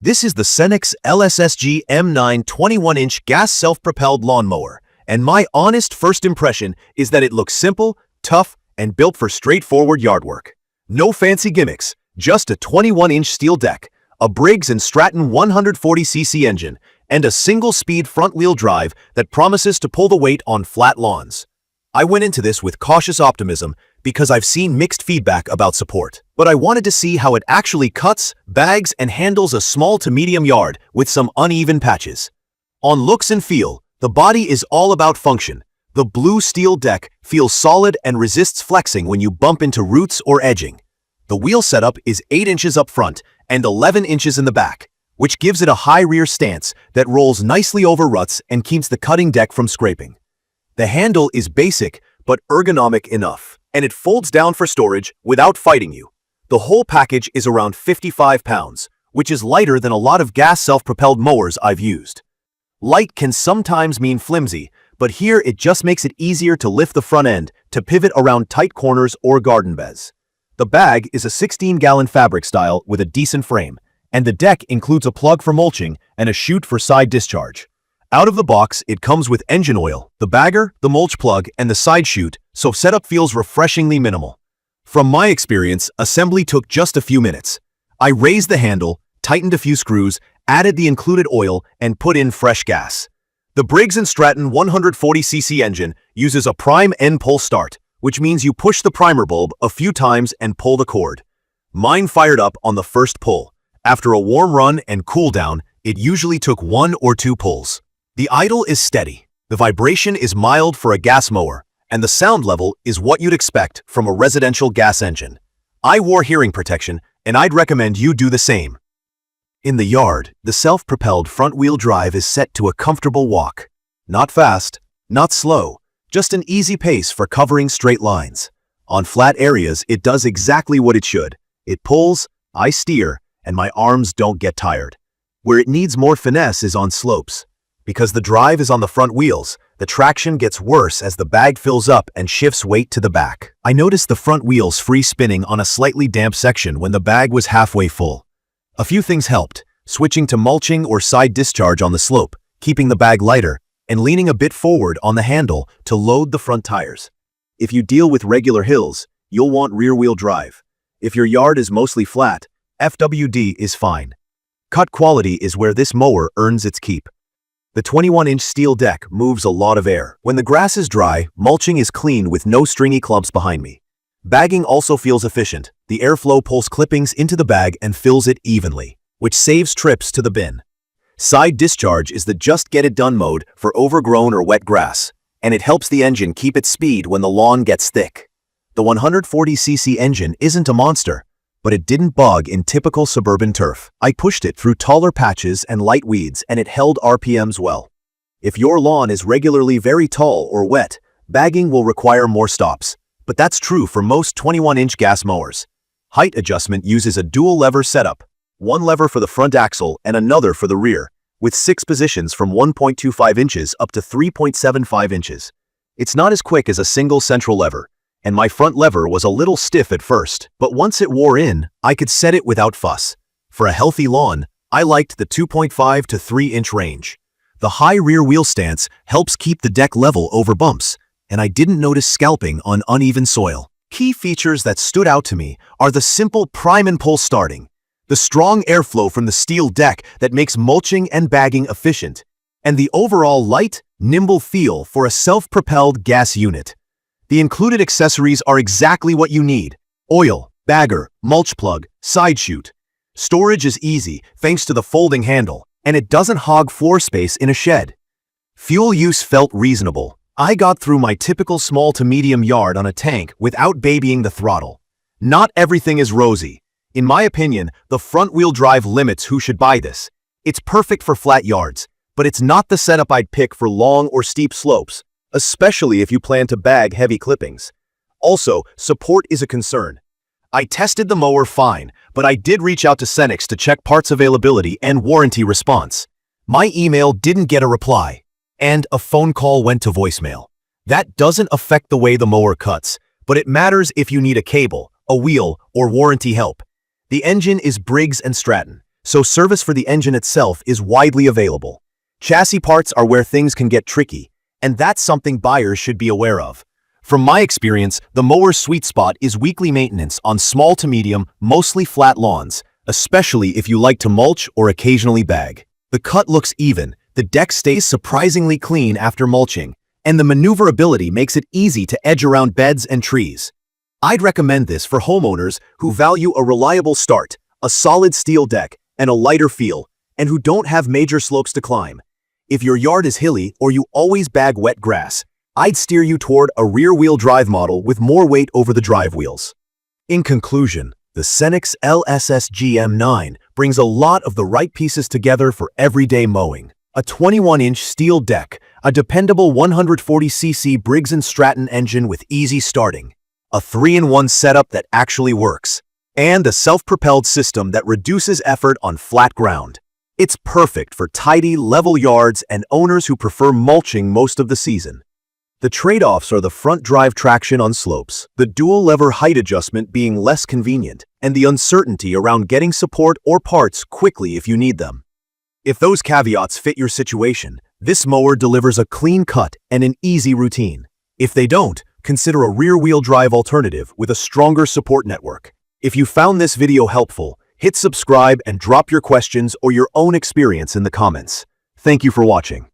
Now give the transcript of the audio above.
This is the SENIX LSSG-M9 21-inch gas self-propelled lawnmower, and my honest first impression is that it looks simple, tough, and built for straightforward yard work. No fancy gimmicks, just a 21-inch steel deck, a Briggs Stratton 140cc engine, and a single-speed front-wheel drive that promises to pull the weight on flat lawns. I went into this with cautious optimism because I've seen mixed feedback about support, but I wanted to see how it actually cuts, bags, and handles a small to medium yard with some uneven patches. On looks and feel, the body is all about function. The blue steel deck feels solid and resists flexing when you bump into roots or edging. The wheel setup is 8 inches up front and 11 inches in the back, which gives it a high rear stance that rolls nicely over ruts and keeps the cutting deck from scraping. The handle is basic but ergonomic enough, and it folds down for storage without fighting you. The whole package is around 55 pounds, which is lighter than a lot of gas self-propelled mowers I've used. Light can sometimes mean flimsy, but here it just makes it easier to lift the front end to pivot around tight corners or garden beds. The bag is a 16-gallon fabric style with a decent frame, and the deck includes a plug for mulching and a chute for side discharge. Out of the box, it comes with engine oil, the bagger, the mulch plug, and the side chute, so setup feels refreshingly minimal. From my experience, assembly took just a few minutes. I raised the handle, tightened a few screws, added the included oil, and put in fresh gas. The Briggs Stratton 140cc engine uses a prime end pull start, which means you push the primer bulb a few times and pull the cord. Mine fired up on the first pull. After a warm run and cool down, it usually took 1 or 2 pulls. The idle is steady, the vibration is mild for a gas mower, and the sound level is what you'd expect from a residential gas engine. I wore hearing protection, and I'd recommend you do the same. In the yard, the self-propelled front-wheel drive is set to a comfortable walk. Not fast, not slow, just an easy pace for covering straight lines. On flat areas, it does exactly what it should. It pulls, I steer, and my arms don't get tired. Where it needs more finesse is on slopes. Because the drive is on the front wheels, the traction gets worse as the bag fills up and shifts weight to the back. I noticed the front wheels free spinning on a slightly damp section when the bag was halfway full. A few things helped, switching to mulching or side discharge on the slope, keeping the bag lighter, and leaning a bit forward on the handle to load the front tires. If you deal with regular hills, you'll want rear-wheel drive. If your yard is mostly flat, FWD is fine. Cut quality is where this mower earns its keep. The 21-inch steel deck moves a lot of air. When the grass is dry, mulching is clean with no stringy clumps behind me. Bagging also feels efficient. The airflow pulls clippings into the bag and fills it evenly, which saves trips to the bin. Side discharge is the just-get-it-done mode for overgrown or wet grass, and it helps the engine keep its speed when the lawn gets thick. The 140cc engine isn't a monster, but it didn't bog in typical suburban turf. I pushed it through taller patches and light weeds, and it held RPMs well. If your lawn is regularly very tall or wet, bagging will require more stops, but that's true for most 21-inch gas mowers. Height adjustment uses a dual-lever setup, one lever for the front axle and another for the rear, with 6 positions from 1.25 inches up to 3.75 inches. It's not as quick as a single central lever, and my front lever was a little stiff at first, but once it wore in, I could set it without fuss. For a healthy lawn, I liked the 2.5 to 3-inch range. The high rear wheel stance helps keep the deck level over bumps, and I didn't notice scalping on uneven soil. Key features that stood out to me are the simple prime and pull starting, the strong airflow from the steel deck that makes mulching and bagging efficient, and the overall light, nimble feel for a self-propelled gas unit. The included accessories are exactly what you need: oil, bagger, mulch plug, side chute. Storage is easy thanks to the folding handle, and it doesn't hog floor space in a shed. Fuel use felt reasonable. I got through my typical small to medium yard on a tank without babying the throttle. Not everything is rosy. In my opinion, the front-wheel drive limits who should buy this. It's perfect for flat yards, but it's not the setup I'd pick for long or steep slopes, especially if you plan to bag heavy clippings. Also, support is a concern. I tested the mower fine, but I did reach out to SENIX to check parts availability and warranty response. My email didn't get a reply, and a phone call went to voicemail. That doesn't affect the way the mower cuts, but it matters if you need a cable, a wheel, or warranty help. The engine is Briggs & Stratton, so service for the engine itself is widely available. Chassis parts are where things can get tricky, and that's something buyers should be aware of. From my experience, the mower's sweet spot is weekly maintenance on small to medium, mostly flat lawns, especially if you like to mulch or occasionally bag. The cut looks even, the deck stays surprisingly clean after mulching, and the maneuverability makes it easy to edge around beds and trees. I'd recommend this for homeowners who value a reliable start, a solid steel deck, and a lighter feel, and who don't have major slopes to climb. If your yard is hilly or you always bag wet grass, I'd steer you toward a rear-wheel drive model with more weight over the drive wheels. In conclusion, the SENIX LSSG-M9 brings a lot of the right pieces together for everyday mowing. A 21-inch steel deck, a dependable 140cc Briggs Stratton engine with easy starting, a 3-in-1 setup that actually works, and a self-propelled system that reduces effort on flat ground. It's perfect for tidy, level yards and owners who prefer mulching most of the season. The trade-offs are the front drive traction on slopes, the dual-lever height adjustment being less convenient, and the uncertainty around getting support or parts quickly if you need them. If those caveats fit your situation, this mower delivers a clean cut and an easy routine. If they don't, consider a rear-wheel drive alternative with a stronger support network. If you found this video helpful, hit subscribe and drop your questions or your own experience in the comments. Thank you for watching.